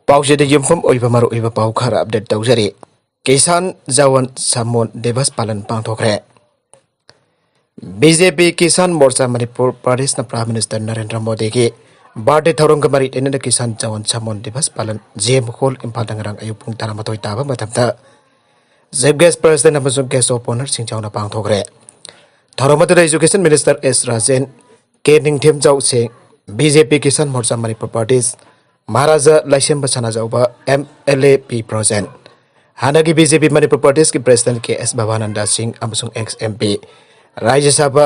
पाउसेद युमफम ओइबा मरु ओइबा पाउ खरा अपडेट तौजरी किसान जवान सामोन दिवस पालन पांथोखरे बीजेपी किसान मोर्चा मणिपुर प्रदेश न प्राइम मिनिस्टर नरेंद्र मोदी की बर्थडे थौरंग मरी इन किसान जवान सामोन दिवस पालन जेम हॉल इम्फाल नगरंग अयुं पुंग तरामथोय ताबा मतमदा चीफ गेस्ट प्रेसिडेंट अमसुंग गेस्ट ऑफ ऑनर सिंचावना पांथोखरे थौरंग मदुदा एजुकेशन मिनिस्टर एस राजेन के निंगथेमजाव से BJP Kisan Morcha Manipur Pradesh Maharaja Leishemba Sanajaoba MLA P Brojen हानागी बीजेपी मणिपुर प्रदेश के president K S Bhabananda Singh अमसुंग ex MP Rajya Sabha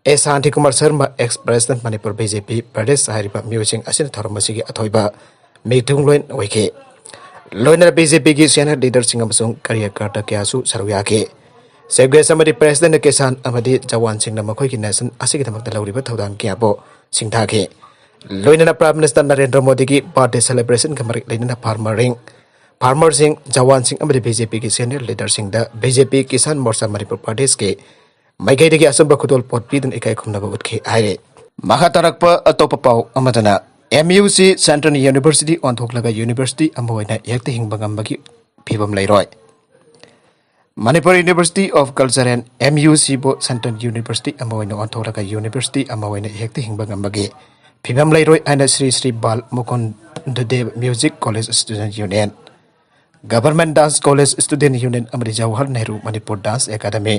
S Shanti Kumar Sharma ex president Manipur BJP Pradesh हारिबा म्यूजिंग असिन थौरमसिगी अथोइबा मीटिंग लोइन ओइके लोइनर बीजेपी की सीनियर लीडर सिंह अमसुंग कार्यकर्ता क्यासु सरुयाके सेग्रेस अमदी प्रेसिडेंट किसान अमदी जवान सिंह मखोई की नेशन असिगी धमक लौरिबा थौदांग क्याबो सिंथाके लोइनना प्राइम मिनिस्टर नरेंद्र मोदी की बर्थडे सेलिब्रेशन के मरिक लेना फार्मर सिंह जवान सिंह अमदी बीजेपी की senior leader Singh BJP Kisan Morcha Manipur Pradesh के माइकैदगी असंब खुदोल पोट पीदन इकाई खुमनबा उठखे आइरे मखा तरक्प अतोप पाउ अमदना MUC सेंट्रल यूनिवर्सिटी ओंथोकलगा यूनिवर्सिटी अमोइना एकते हिंगबा गंबगी फिबम लैरोय Manipur university of culture and MUC बो सेंट्रल यूनिवर्सिटी अमोइना ओंथोकलगा यूनिवर्सिटी अमोइना एकते हिंगबा गंबगी फिबम लैरोय आइना Shri Bal Mukund Dev music college student union government dance college student union अमरी Jawahar Nehru Manipur dance academy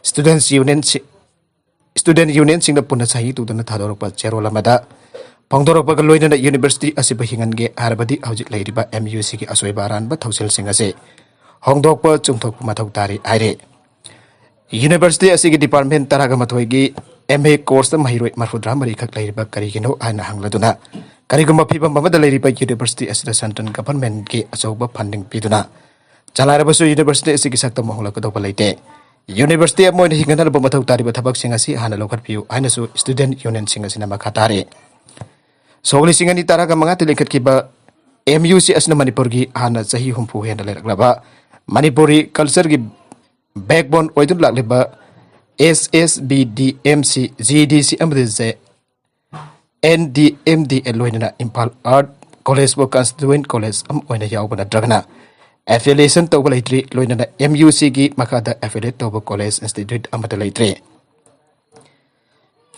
student union सिंह पुनः सही तुदन थादोरप चेरोल अमदा फोंदोरपग लोइनना यूनिवर्सिटी असिब हिंगनगे हारबदी हौजिक लैरिबा MUC की असोइबा अरानबा थौसिल सिंह असे होंदोकप चुंथोक मथौ तारी आइरे यूनिवर्सिटी असिगी डिपार्टमेंट तरागा मथोइगी MA कोर्स महिरोय मरफुद्रा मरी खक लैरिबा करिगिनो आइना हंगलदुना करिगुम फिबम अमदा लैरिबा यूनिवर्सिटी असिदा सेंट्रल गवर्नमेंट की अचौबा फंडिंग पीदुना चलारबसु यूनिवर्सिटी असिगी सक्तम होंगलकदोबा लैते यूनिवर्सिटी अमोइन हिंगनरबा मथौ तारिबा थबक सिंह असि हाना लौखटपियु आइनासु स्टूडेंट यूनियन सिंह असिना मखा तारे सोगली सिंह अनि तारागा मंगा तिलेखटकिबा MUC असना मणिपुर की हाना सही हुंफु हेन लेरकलबा मणिपुरी कल्चर की बैकबोन ओइदुन लाक्लिबा SSBDMC GDC अमदे NDMDA लोइनना इम्फाल आर्ट कॉलेज बो कंस्टिट्यूएंट कॉलेज अम ओइना यावबना ड्रगना एफिलिएशन तौब लैत्रि लोइनना MUC की मखादा एफिलिएट तौब कॉलेज इंस्टीट्यूट अमदा लैत्रि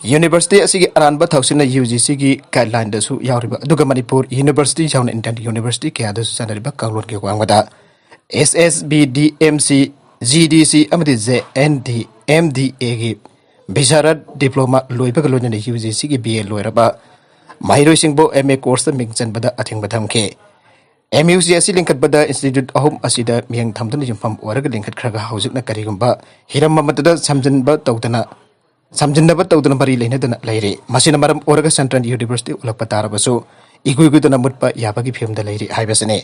यूनिवर्सिटी असिगी अरानबा थौसिना UGC की गाइडलाइन दसु यावरिबा दुगा मणिपुर यूनिवर्सिटी जाउन इंडियन यूनिवर्सिटी के आदसु सनरिबा कांगलोन के वांगदा SSBDMC GDC अमदि NDMDA की बिशारद डिप्लोमा लोइबग लोइनना UGC की BA लोइरबा माहिरोय सिंहबो MA कोर्स मिंगचनबदा अथिंग बथमके MUC असि लिंखटबदा इंस्टीट्यूट अहुम असिदा मियंग थमदन युमफम ओरग लिंखटखरगा हौजिकना करिगुंबा हिरम ममतदा समझनबा तौदना मरी लेनदना लैरे मसिना मरम ओरगा सेंट्रल यूनिवर्सिटी उलकपा तारबसु इगुइगुदना मुटपा याबगी फिल्मदा लैरे हाइबसने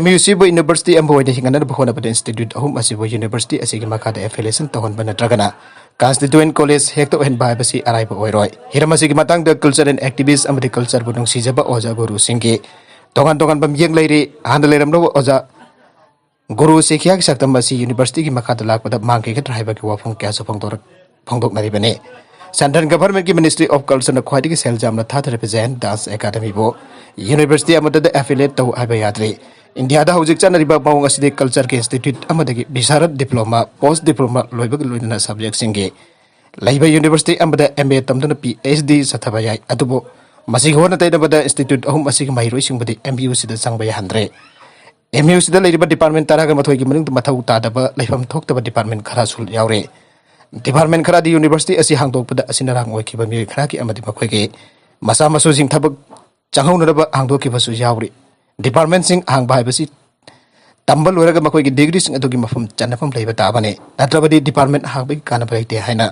MUC बो यूनिवर्सिटी अमबोइना हिंगनर बहोनबदा इंस्टीट्यूट अहुम असिबो यूनिवर्सिटी असिगी मखादा एफिलिएशन तहनबा नत्रगना कंस्टिट्यूएंट कॉलेज हेक्तो हेन बायबसी अराइबा ओइरोय हिरमसिगी मतंगदा कल्चर एंड एक्टिविस्ट अमदि कल्चर बो नुंसीजबा ओजा गुरु सिंहगी तोगन तोगन बम यंग लैरे हांद लैरमनो ओजा गुरु सिखिया की सक्तम असी यूनिवर्सिटी की मखादा लाकपदा मांगे के ड्राइवर के वाफों क्या फोंदोकनारिबने सेंट्रल गवर्नमेंट की मिनिस्ट्री ऑफ कल्चर ख्वाइदगी सेल जामना थाथ रिप्रेजेंट डांस एकेडमी बो यूनिवर्सिटी अमदद एफिलिएट तौ हाइबा याद्रे इंडिया दा हौजिक चनरिबा मौंग असिदे कल्चर के इंस्टीट्यूट अमदगी बिशारद डिप्लोमा पोस्ट डिप्लोमा लोइबग लोइना सब्जेक्ट सिंगे लैबा यूनिवर्सिटी अमदा MA तमदना PhD सथबा याय अदुबो मसि होना तैदबदा इंस्टीट्यूट अहुम असिग माहिरोय सिंबदि MUC दा संगबा याहंद्रे MUC दा लैरिबा डिपार्टमेंट तरागा मथोय की मनुंग मथौ तादबा लैफम थोक्तबा डिपार्टमेंट खरा सुल यावरे डिपार्टमेंट खरा दी यूनिवर्सिटी असी हांगदोकपदा असिनरांग ओइखिबा मिय खरा की अमदि मखोयगे मसा मसुजिंग थबक चांगौनरबा हांगदोकिबसु यावरे डिपार्टमेंट सिंग हांगबा हाइबसी तंबल ओरगा मखोयगी डिग्री सिंग अदुगी मफम चन्नफम लैबा ताबने नत्रबदी डिपार्टमेंट हांगबगी कानबा लैते हाइना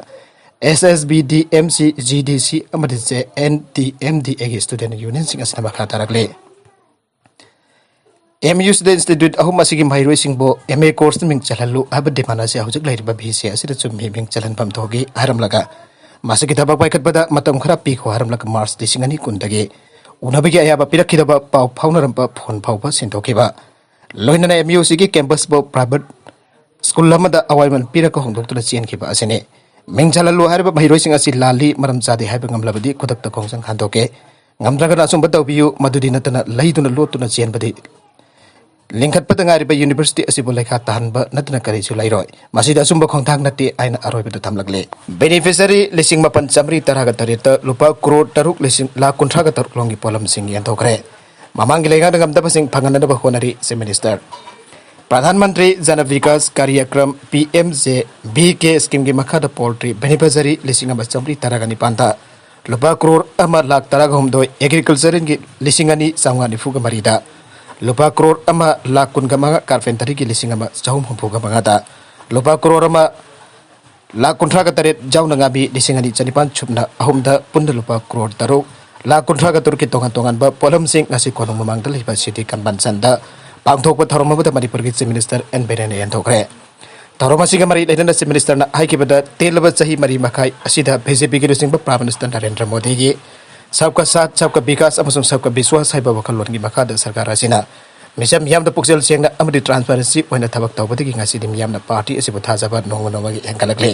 SSBDMC GDC अमदि NDMDA की स्टूडेंट यूनियन सिंग असना मखा तारगले MUC द इंस्टीट्यूट अहुम असिगी माहिरोय सिंहबो MA कोर्स मिंग चलहलु हब डिमाना से हौजिक लैरिबा VC असिदा चुमहि मिंग चलहनफम थोगी हारमलगा मासकी थबक पाइखटबदा मतम खरा पीखो हारमलगा मार्च 2019 दगे उनबगी अयाबा पिरखिदबा पाउ फाउनरंबा फोन फाउबा सिंथोखिबा लोइनना MUC की कैंपस बो प्राइवेट स्कूल अमदा अवाइमन पिरक होंदोक्तुना चेनखिबा असिने मिंग चलहलु हारबा माहिरोय सिंह असि लाली मरम चादे हाइबा ngamlabadi खुदक्ता खोंजंग हांदोके ngamdragana asumba tawbiyu madudi natana laiduna lotuna chenbadi lingkhatpata ngariba university asibu lekha tahanba natna karisu lairoi masida asumba khongthang nati aina aroibada thamlagle beneficiary lising mapan chamri taraga tarita lupa crore taruk lising la kunthraga taruk longi polam sing yanthokre mamangi lenga ngam dabasing phangana ba honari se minister Pradhan Mantri Jana Vikas Karyakram PMJ BK scheme ki makhada poultry beneficiary lising aba chamri taraga ni panta lupa crore ama lakh taraga humdoi agriculture ki lising ani sangani fuga marida lupa crore ama lakh kun gamanga carpentry ki lising ama chahum humpuga mangata lupa crore ama lakh kunthra ka taret jauna ngabi lising ani chanipan chupna ahumda punda lupa crore taruk lakh kunthra ka tur ki tongan ba polam sing ngasi konong mamang dal hiba city kanban sanda pangthok ba tharoma ba manipur ki chief minister N Birene yan thokre tharoma siga mari leidana chief minister na hai ki bada telaba chahi mari makai asida BJP ki rusing ba prime minister Narendra Modi gi सबका साथ सबका विकास अमसुंग सबका विश्वास हाइबा वखलोन की मखादा सरकार असिना मिसम यामदा पुक्सेल सेंगना अमदि transparency ओइना थबक तौबदगी ngasi dim yamna party asibu thajaba nongwa nongagi engkalakle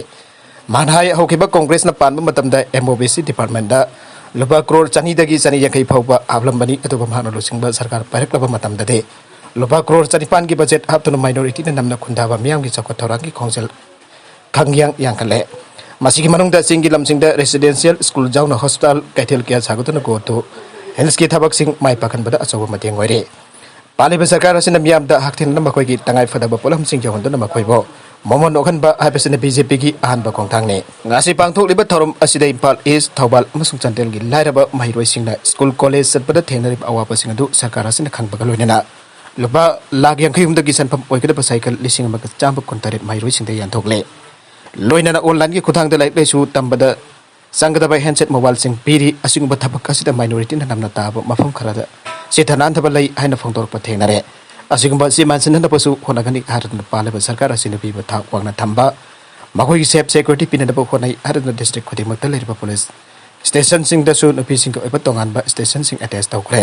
manhai hokiba congress na panba matamda MOBC department da lupa crore chani dagi chani yakai phauba ablambani atuba mahana lusingba sarkar paireklaba matamda de lupa crore chani pan ki budget haptuna minority na namna khundaba miyam ki chakwa thorangi khongsel khangyang yangkale masigi manungda singi lamsingda residential school jauna hospital kaithel kya sagutuna go to health ki thabak sing mai pakan bada achawa mateng oire paliba sarkar asina miyamda hakthin na makoi ki tangai fadaba polam sing jawanduna makoi bo momon okhan ba habesina BJP ki ahan ba kongthang ne ngasi pangthok liba thorum asida Impal East Thobal amasung Chandel gi lairaba mahiroi singna school college satpada thenari awapa sing adu sarkar asina khangba loinena lupa lag yang khiyum da gi sanpam oikada ba cycle lising ma ka chamba kontaret mahiroi singda yanthokle loina na online ki kuthang da lai lesu tambada sangada by handset mobile sing piri asing ba thabak asida minority na namna ta ba mafam kharada sithanan thaba lai haina phongtor pa thenare asing ba si mansin na pasu honagani haran pale ba sarkar asina bi ba thak wangna thamba magoi sep security pinada ba honai haran district khodi makta lai ba police station sing da su na pi sing ko ba tongan ba station sing attach tawkre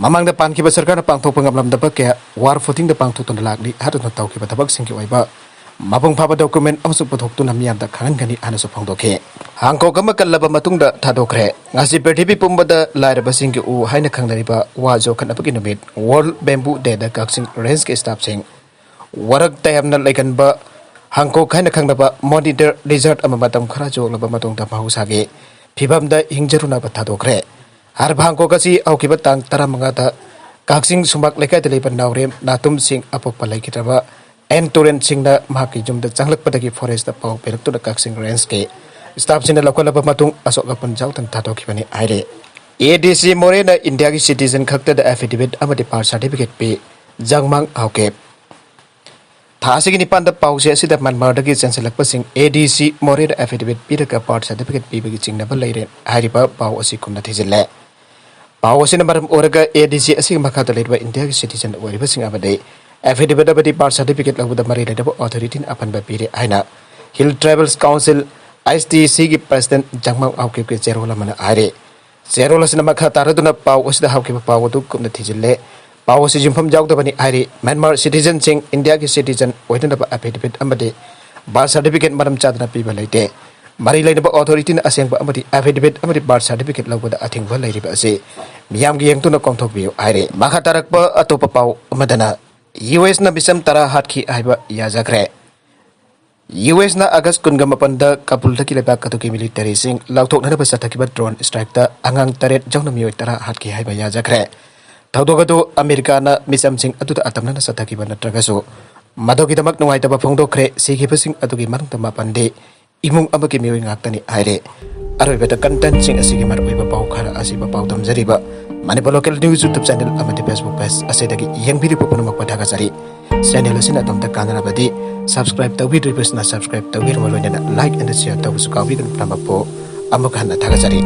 mamang da pan ki ba sarkar na pangthok pangam da ba ke war footing da pangthok ton lak ni haran taw ki ba thabak sing ki oi ba mapung phaba document amsu puthok tu namiyam da khangan gani anasu phongdoke hangko kama kallaba matung da thadokre ngasi prithibi pumbada lairaba sing ki u haina khangnariba wajo khanapagi numit world bamboo day da kaksing range ke staff sing warak tayamna laikan ba hangko khaina khangnaba monitor desert ama matam khara jo laba matung da mahusage phibam da hingjaruna ba thadokre har bhangko kasi aukiba tang taramanga da kaksing sumak lekai de leiban naurem natum sing apok palai kitaba and torrent singna mahaki jumda changlak padagi forest da pau perak tu da kaksing range ke staff sina lokal ba matung asok kapun jau tan thatok bani aire ADC Morena India ki citizen khakta da affidavit amadi birth certificate pe jangmang hauke thasigi ni panda pau se sida manmar da ki chanselak pasing ADC Morena affidavit piraka birth certificate pe bagi chingna ba leire hariba pau asi kumna thijille pau sina maram oraga ADC asi makha da leirba India ki citizen oriba sing abade affidavit abadi birth certificate lagu da mari leidaba authority apan ba pire aina Hill Travels Council ISTC ki president jangmang auke ke zerola mana are zerola sina makha taraduna pau osida hauke pau du kumna thijille pau si jumpham jaw da bani are Myanmar citizen sing India ki citizen oidana ba affidavit amade birth certificate maram chadna pi ba leite mari leidaba authority na aseng ba amadi affidavit amadi birth certificate lagu da athing ba leiriba ase miyam gi yengtuna kongthok bi are makha tarak pa atopa pau amadana US na bisam tara hatki aiba yajakre US na August kunga mapanda Kabul da kilaba katuki military sing lautok na ba sathaki drone strike da angang taret jawna mioi tara hatki aiba yajakre thawdogadu America na misam sing adu atamna na sathaki ba natragaso madogi damak nuai ta ba phongdokre sigi basing adugi marang tama pande imung abaki mioi ngaktani aire aroi beta content sing asigi mar oi ba pau khara asi ba pau tamjari ba Manipur local news YouTube channel amati Facebook page asedagi yang video pun mak pada kasari channel asina tomta kanara badi subscribe tawi na subscribe tawi rolona like and share tawi sukawi dan pramappo amukan na thakasari